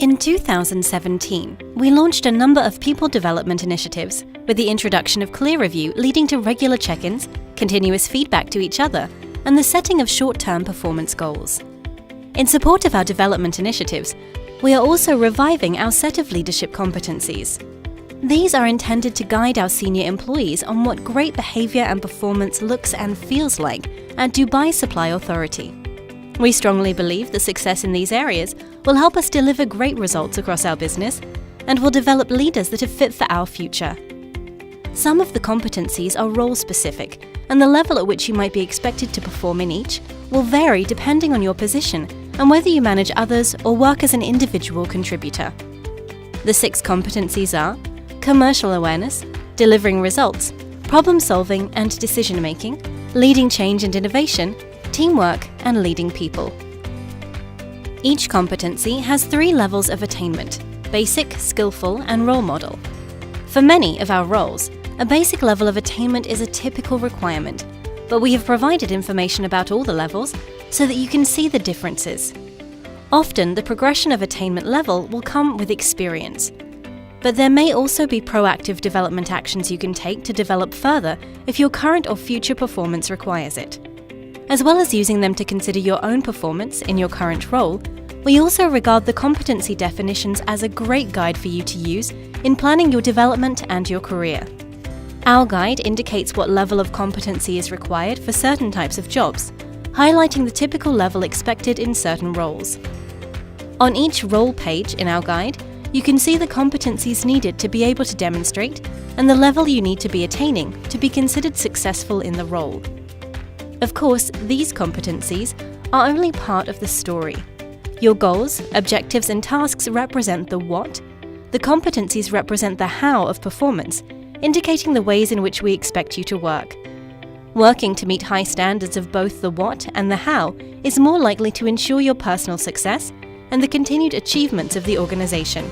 In 2017, we launched a number of people development initiatives, with the introduction of clear review leading to regular check-ins, continuous feedback to each other, and the setting of short-term performance goals. In support of our development initiatives, we are also reviving our set of leadership competencies. These are intended to guide our senior employees on what great behavior and performance looks and feels like at Dubai Supply Authority. We strongly believe that success in these areas will help us deliver great results across our business and will develop leaders that are fit for our future. Some of the competencies are role-specific, and the level at which you might be expected to perform in each will vary depending on your position and whether you manage others or work as an individual contributor. The 6 competencies are commercial awareness, delivering results, problem-solving and decision-making, leading change and innovation, teamwork, and leading people. Each competency has 3 levels of attainment: basic, skillful, and role model. For many of our roles, a basic level of attainment is a typical requirement, but we have provided information about all the levels so that you can see the differences. Often, the progression of attainment level will come with experience, but there may also be proactive development actions you can take to develop further if your current or future performance requires it. As well as using them to consider your own performance in your current role, we also regard the competency definitions as a great guide for you to use in planning your development and your career. Our guide indicates what level of competency is required for certain types of jobs, highlighting the typical level expected in certain roles. On each role page in our guide, you can see the competencies needed to be able to demonstrate and the level you need to be attaining to be considered successful in the role. Of course, these competencies are only part of the story. Your goals, objectives, and tasks represent the what. The competencies represent the how of performance, indicating the ways in which we expect you to work. Working to meet high standards of both the what and the how is more likely to ensure your personal success and the continued achievements of the organization.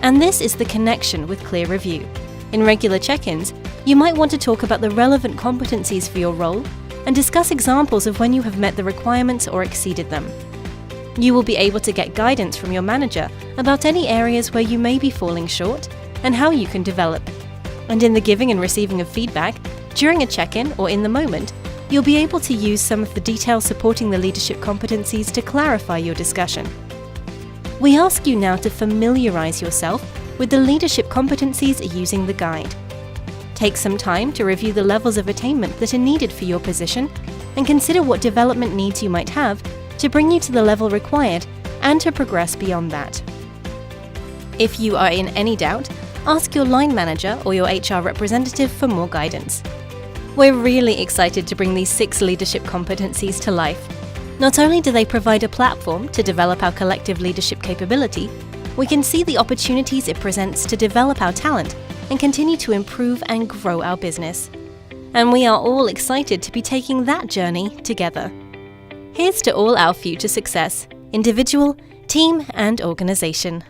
And this is the connection with clear review. In regular check-ins, you might want to talk about the relevant competencies for your role and discuss examples of when you have met the requirements or exceeded them. You will be able to get guidance from your manager about any areas where you may be falling short and how you can develop. And in the giving and receiving of feedback, during a check-in or in the moment, you'll be able to use some of the details supporting the leadership competencies to clarify your discussion. We ask you now to familiarize yourself with the leadership competencies using the guide. Take some time to review the levels of attainment that are needed for your position and consider what development needs you might have to bring you to the level required and to progress beyond that. If you are in any doubt, ask your line manager or your HR representative for more guidance. We're really excited to bring these 6 leadership competencies to life. Not only do they provide a platform to develop our collective leadership capability, we can see the opportunities it presents to develop our talent and continue to improve and grow our business. And we are all excited to be taking that journey together. Here's to all our future success, individual, team, and organization.